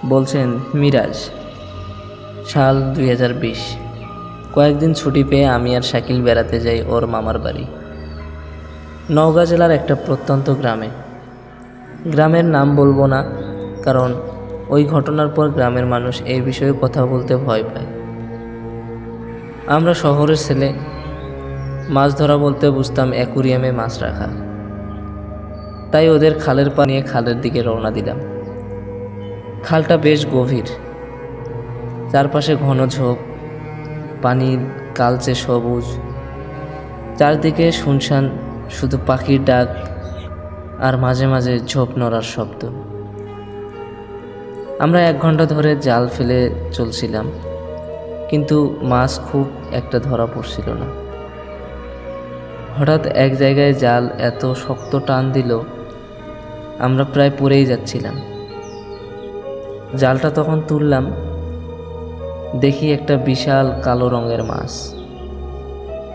বলছেন মিরাজ। সাল 2020। কয়েকদিন ছুটি পেয়ে আমি আর শাকিল বেড়াতে যাই ওর মামার বাড়ি, নওগাঁ জেলার একটা প্রত্যন্ত গ্রামে। গ্রামের নাম বলবো না, কারণ ওই ঘটনার পর গ্রামের মানুষ এই বিষয়ে কথা বলতে ভয় পায়। আমরা শহরের ছেলে, মাছ ধরা বলতে বুঝতাম অ্যাকুরিয়ামে মাছ রাখা। তাই ওদের খালের পা নিয়ে খালের দিকে রওনা দিলাম। খালটা বেশ গভীর, চারপাশে ঘন ঝোপ, পানি কালচে সবুজ, চারদিকে শুনশান, শুধু পাখির ডাক আর মাঝে মাঝে ঝোপ নড়ার শব্দ। আমরা 1 ঘন্টা ধরে জাল ফেলে চলছিলাম, কিন্তু মাছ খুব একটা ধরা পড়ছিল না। হঠাৎ এক জায়গায় জাল এত শক্ত টান দিল, আমরা প্রায় পড়েই যাচ্ছিলাম। জালটা তখন তুললাম, দেখি একটা বিশাল কালো রঙের মাছ।